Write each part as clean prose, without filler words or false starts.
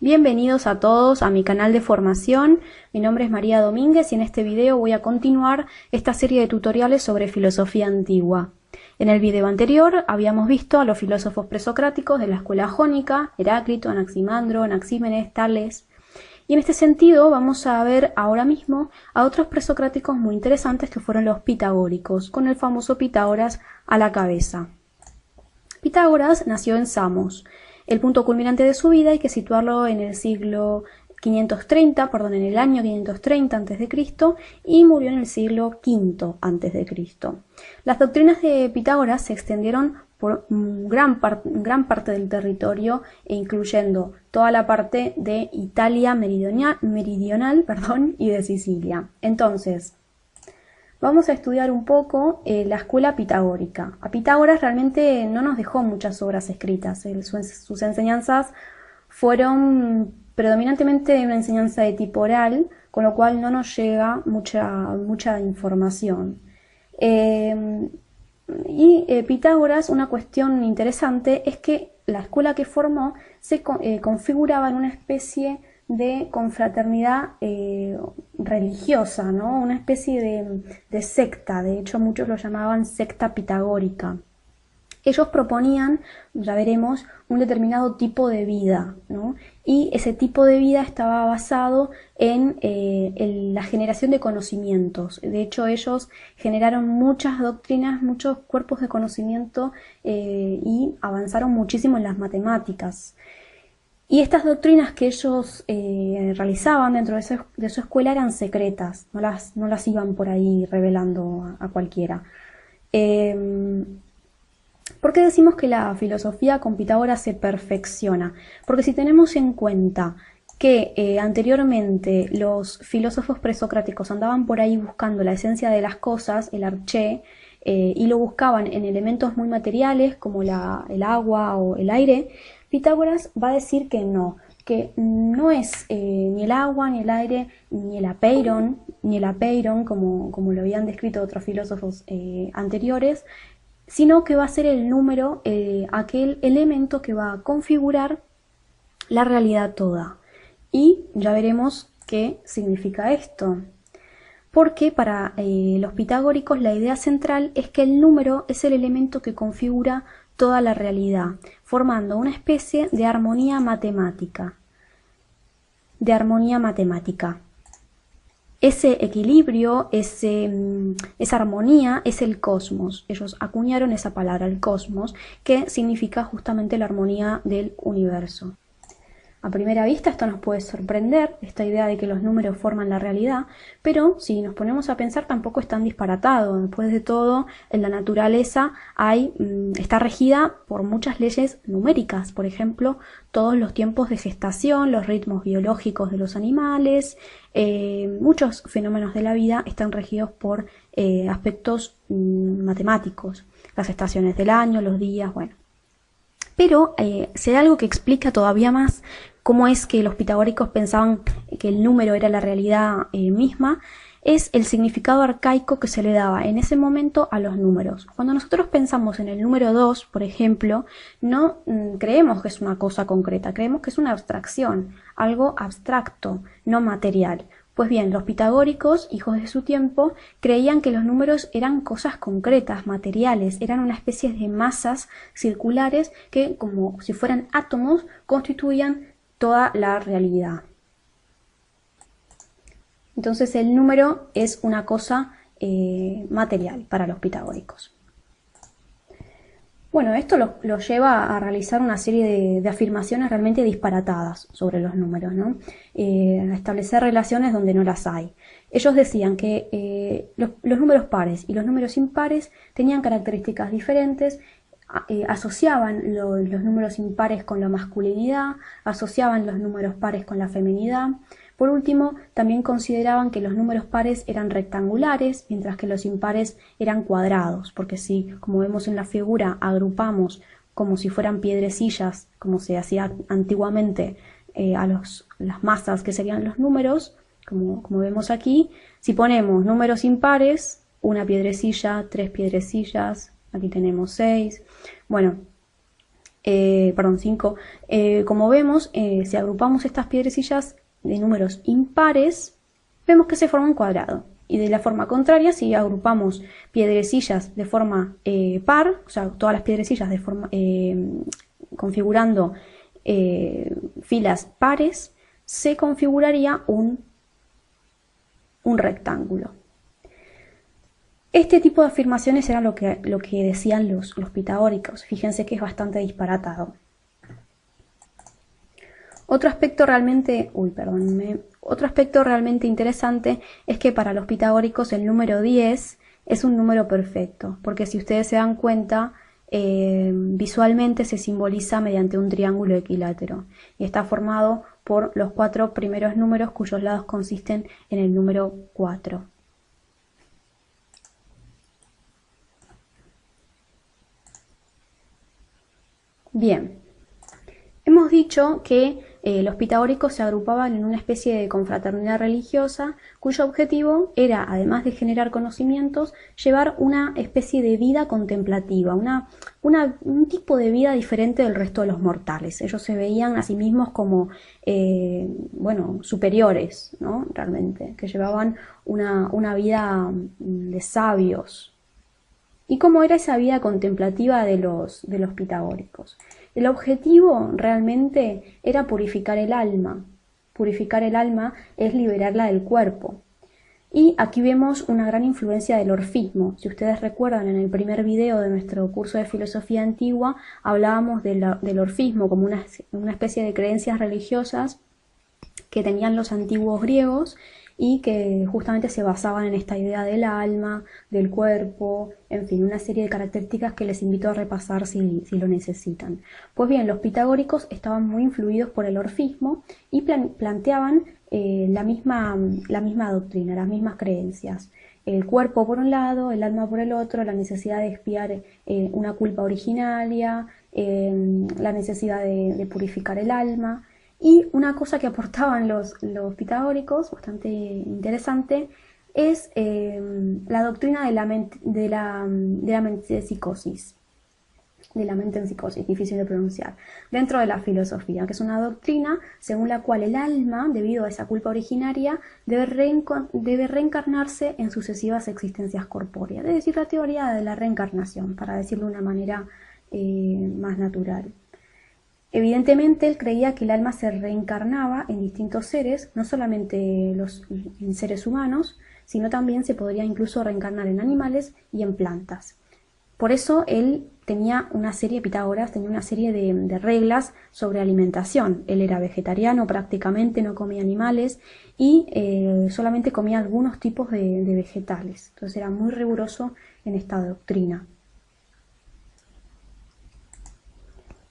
Bienvenidos a todos a mi canal de formación. Mi nombre es María Domínguez y en este video voy a continuar esta serie de tutoriales sobre filosofía antigua. En el video anterior habíamos visto a los filósofos presocráticos de la escuela jónica, Heráclito, Anaximandro, Anaxímenes, Tales. Y en este sentido vamos a ver ahora mismo a otros presocráticos muy interesantes que fueron los pitagóricos, con el famoso Pitágoras a la cabeza. Pitágoras nació en Samos. El punto culminante de su vida hay que situarlo en el en el año 530 a.C. y murió en el siglo V a.C. Las doctrinas de Pitágoras se extendieron por gran parte del territorio, incluyendo toda la parte de Italia meridional y de Sicilia. Entonces, vamos a estudiar un poco la escuela pitagórica. A Pitágoras realmente no nos dejó muchas obras escritas. Sus enseñanzas fueron predominantemente una enseñanza de tipo oral, con lo cual no nos llega mucha información. Pitágoras, una cuestión interesante es que la escuela que formó se configuraba en una especie de confraternidad religiosa, ¿no? Una especie de secta. De hecho, muchos lo llamaban secta pitagórica. Ellos proponían, ya veremos, un determinado tipo de vida, ¿no? Y ese tipo de vida estaba basado en la generación de conocimientos. De hecho, ellos generaron muchas doctrinas, muchos cuerpos de conocimiento y avanzaron muchísimo en las matemáticas. Y estas doctrinas que ellos realizaban dentro de su escuela eran secretas, no las iban por ahí revelando a cualquiera. ¿Por qué decimos que la filosofía con Pitágoras se perfecciona? Porque si tenemos en cuenta que anteriormente los filósofos presocráticos andaban por ahí buscando la esencia de las cosas, el arché, y lo buscaban en elementos muy materiales como el agua o el aire, Pitágoras va a decir que no es ni el agua, ni el aire, ni el apeiron, como lo habían descrito otros filósofos anteriores, sino que va a ser el número, aquel elemento que va a configurar la realidad toda. Y ya veremos qué significa esto. Porque para los pitagóricos la idea central es que el número es el elemento que configura toda la realidad, formando una especie de armonía matemática. Ese equilibrio, esa armonía es el cosmos. Ellos acuñaron esa palabra, el cosmos, que significa justamente la armonía del universo. A primera vista esto nos puede sorprender, esta idea de que los números forman la realidad, pero si nos ponemos a pensar tampoco es tan disparatado. Después de todo, en la naturaleza está regida por muchas leyes numéricas, por ejemplo, todos los tiempos de gestación, los ritmos biológicos de los animales, muchos fenómenos de la vida están regidos por aspectos matemáticos, las estaciones del año, los días, bueno. Pero si hay algo que explica todavía más cómo es que los pitagóricos pensaban que el número era la realidad misma, es el significado arcaico que se le daba en ese momento a los números. Cuando nosotros pensamos en el número 2, por ejemplo, no creemos que es una cosa concreta, creemos que es una abstracción, algo abstracto, no material. Pues bien, los pitagóricos, hijos de su tiempo, creían que los números eran cosas concretas, materiales, eran una especie de masas circulares que, como si fueran átomos, constituían toda la realidad. Entonces el número es una cosa material para los pitagóricos. Bueno, esto lo lleva a realizar una serie de afirmaciones realmente disparatadas sobre los números, ¿no? A establecer relaciones donde no las hay. Ellos decían que los números pares y los números impares tenían características diferentes, asociaban los números impares con la masculinidad, asociaban los números pares con la feminidad. Por último, también consideraban que los números pares eran rectangulares, mientras que los impares eran cuadrados, porque si, como vemos en la figura, agrupamos como si fueran piedrecillas, como se hacía antiguamente las masas que serían los números, como vemos aquí, si ponemos números impares, una piedrecilla, 3 piedrecillas, aquí tenemos 6, bueno, perdón, 5. Como vemos, si agrupamos estas piedrecillas de números impares, vemos que se forma un cuadrado. Y de la forma contraria, si agrupamos piedrecillas de forma par, o sea, todas las piedrecillas de forma, configurando filas pares, se configuraría un rectángulo. Este tipo de afirmaciones era lo que decían los pitagóricos. Fíjense que es bastante disparatado. Otro aspecto realmente interesante es que para los pitagóricos el número 10 es un número perfecto, porque si ustedes se dan cuenta, visualmente se simboliza mediante un triángulo equilátero y está formado por los 4 primeros números cuyos lados consisten en el número 4. Bien, hemos dicho que los pitagóricos se agrupaban en una especie de confraternidad religiosa cuyo objetivo era, además de generar conocimientos, llevar una especie de vida contemplativa, un tipo de vida diferente del resto de los mortales. Ellos se veían a sí mismos como superiores, ¿no? Realmente, que llevaban una vida de sabios. ¿Y cómo era esa vida contemplativa de los pitagóricos? El objetivo realmente era purificar el alma. Purificar el alma es liberarla del cuerpo. Y aquí vemos una gran influencia del orfismo. Si ustedes recuerdan, en el primer video de nuestro curso de filosofía antigua hablábamos del orfismo como una especie de creencias religiosas que tenían los antiguos griegos y que justamente se basaban en esta idea del alma, del cuerpo, en fin, una serie de características que les invito a repasar si lo necesitan. Pues bien, los pitagóricos estaban muy influidos por el orfismo y planteaban la misma doctrina, las mismas creencias. El cuerpo por un lado, el alma por el otro, la necesidad de expiar una culpa originaria, la necesidad de purificar el alma. Y una cosa que aportaban los pitagóricos, bastante interesante, es la doctrina de la mente en psicosis. De la mente en psicosis, difícil de pronunciar, dentro de la filosofía, que es una doctrina según la cual el alma, debido a esa culpa originaria, debe reencarnarse en sucesivas existencias corpóreas, es decir, la teoría de la reencarnación, para decirlo de una manera más natural. Evidentemente él creía que el alma se reencarnaba en distintos seres, no solamente en seres humanos, sino también se podría incluso reencarnar en animales y en plantas. Por eso él Pitágoras tenía una serie de reglas sobre alimentación. Él era vegetariano prácticamente, no comía animales y solamente comía algunos tipos de vegetales. Entonces era muy riguroso en esta doctrina.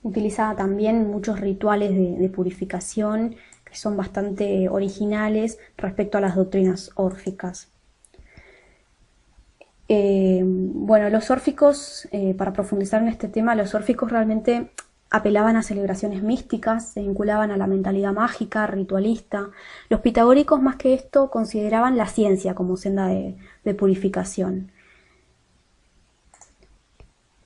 Utilizaba también muchos rituales de purificación que son bastante originales respecto a las doctrinas órficas. Los órficos, para profundizar en este tema, los órficos realmente apelaban a celebraciones místicas, se vinculaban a la mentalidad mágica, ritualista. Los pitagóricos, más que esto, consideraban la ciencia como senda de purificación.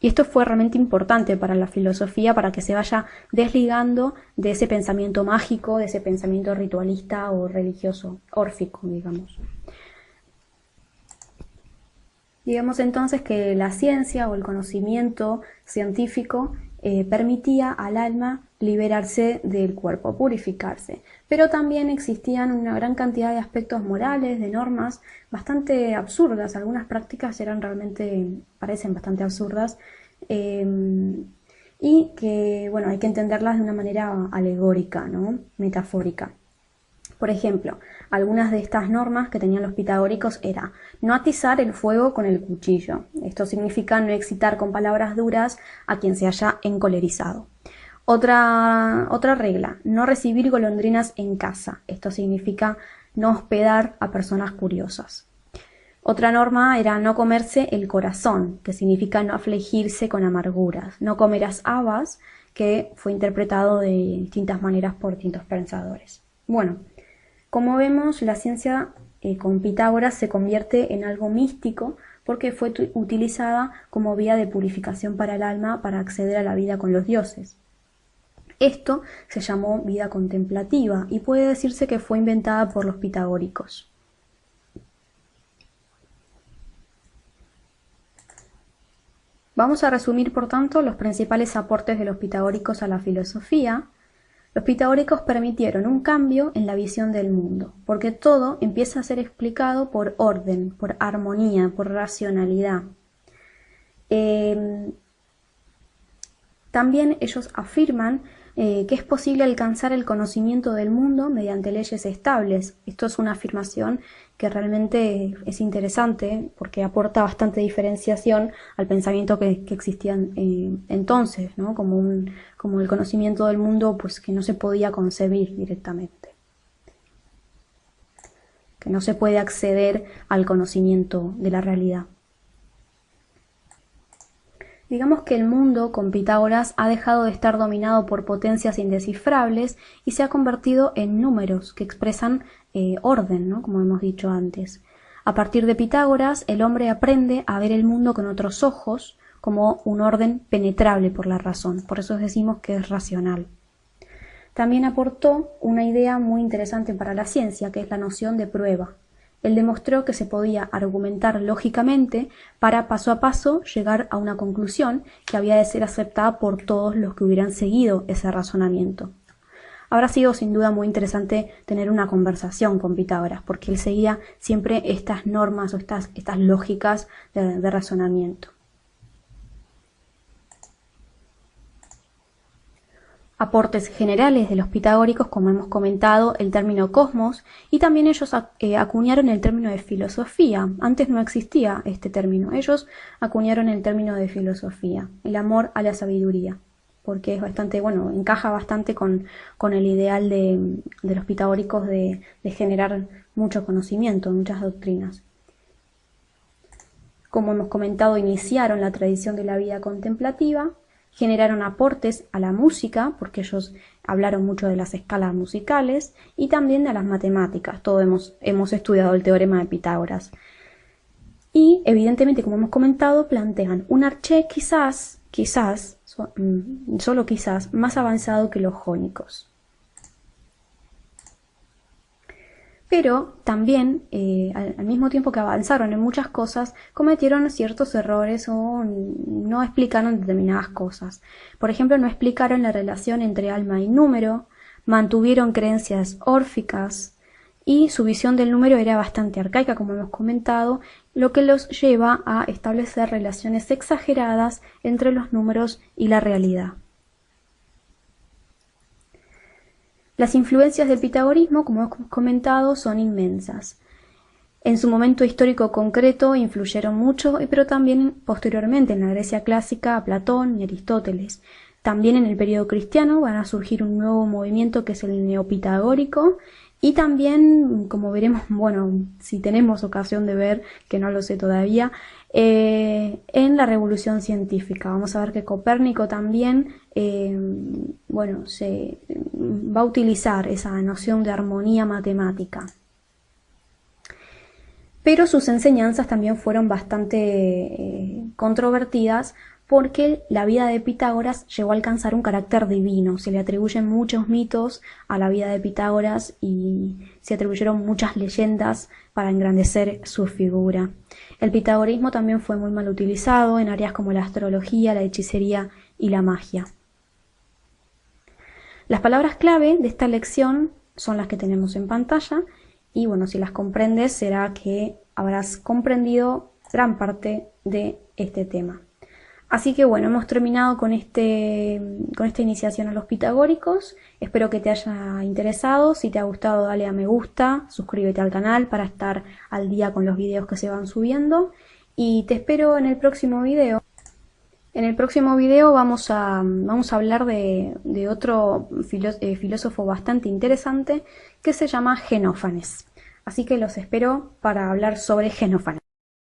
Y esto fue realmente importante para la filosofía, para que se vaya desligando de ese pensamiento mágico, de ese pensamiento ritualista o religioso, órfico, digamos. Digamos entonces que la ciencia o el conocimiento científico permitía al alma liberarse del cuerpo, purificarse. Pero también existían una gran cantidad de aspectos morales, de normas bastante absurdas. Algunas prácticas parecen bastante absurdas y que, hay que entenderlas de una manera alegórica, ¿no? Metafórica. Por ejemplo, algunas de estas normas que tenían los pitagóricos era no atizar el fuego con el cuchillo. Esto significa no excitar con palabras duras a quien se haya encolerizado. Otra regla, no recibir golondrinas en casa. Esto significa no hospedar a personas curiosas. Otra norma era no comerse el corazón, que significa no afligirse con amarguras. No comerás habas, que fue interpretado de distintas maneras por distintos pensadores. Bueno, como vemos, la ciencia con Pitágoras se convierte en algo místico porque fue utilizada como vía de purificación para el alma para acceder a la vida con los dioses. Esto se llamó vida contemplativa y puede decirse que fue inventada por los pitagóricos. Vamos a resumir, por tanto, los principales aportes de los pitagóricos a la filosofía. Los pitagóricos permitieron un cambio en la visión del mundo, porque todo empieza a ser explicado por orden, por armonía, por racionalidad. También ellos afirman que es posible alcanzar el conocimiento del mundo mediante leyes estables. Esto es una afirmación que realmente es interesante porque aporta bastante diferenciación al pensamiento que existía entonces, ¿no? Como el conocimiento del mundo, pues, que no se podía concebir directamente, que no se puede acceder al conocimiento de la realidad. Digamos que el mundo, con Pitágoras, ha dejado de estar dominado por potencias indescifrables y se ha convertido en números que expresan orden, ¿no? Como hemos dicho antes. A partir de Pitágoras, el hombre aprende a ver el mundo con otros ojos, como un orden penetrable por la razón. Por eso decimos que es racional. También aportó una idea muy interesante para la ciencia, que es la noción de prueba. Él demostró que se podía argumentar lógicamente para paso a paso llegar a una conclusión que había de ser aceptada por todos los que hubieran seguido ese razonamiento. Habrá sido sin duda muy interesante tener una conversación con Pitágoras, porque él seguía siempre estas normas o estas lógicas de razonamiento. Aportes generales de los pitagóricos, como hemos comentado, el término cosmos, y también ellos acuñaron el término de filosofía. Antes no existía este término. Ellos acuñaron el término de filosofía, el amor a la sabiduría, porque es bastante, bueno, encaja bastante con el ideal de los pitagóricos de generar mucho conocimiento, muchas doctrinas. Como hemos comentado, iniciaron la tradición de la vida contemplativa. Generaron aportes a la música, porque ellos hablaron mucho de las escalas musicales, y también de las matemáticas. Todos hemos estudiado el teorema de Pitágoras. Y, evidentemente, como hemos comentado, plantean un arché solo quizás, más avanzado que los jónicos. Pero también, al mismo tiempo que avanzaron en muchas cosas, cometieron ciertos errores o no explicaron determinadas cosas. Por ejemplo, no explicaron la relación entre alma y número, mantuvieron creencias órficas y su visión del número era bastante arcaica, como hemos comentado, lo que los lleva a establecer relaciones exageradas entre los números y la realidad. Las influencias del pitagorismo, como hemos comentado, son inmensas. En su momento histórico concreto influyeron mucho, pero también posteriormente en la Grecia clásica a Platón y Aristóteles. También en el periodo cristiano van a surgir un nuevo movimiento que es el neopitagórico, y también, como veremos, bueno, si tenemos ocasión de ver, que no lo sé todavía, en la revolución científica. Vamos a ver que Copérnico también, se va a utilizar esa noción de armonía matemática. Pero sus enseñanzas también fueron bastante controvertidas, porque la vida de Pitágoras llegó a alcanzar un carácter divino. Se le atribuyen muchos mitos a la vida de Pitágoras y se atribuyeron muchas leyendas para engrandecer su figura. El pitagorismo también fue muy mal utilizado en áreas como la astrología, la hechicería y la magia. Las palabras clave de esta lección son las que tenemos en pantalla y bueno, si las comprendes será que habrás comprendido gran parte de este tema. Así que bueno, hemos terminado con esta iniciación a los pitagóricos. Espero que te haya interesado. Si te ha gustado, dale a me gusta, suscríbete al canal para estar al día con los videos que se van subiendo. Y te espero en el próximo video. En el próximo video vamos a hablar de otro filósofo bastante interesante que se llama Genófanes. Así que los espero para hablar sobre Genófanes.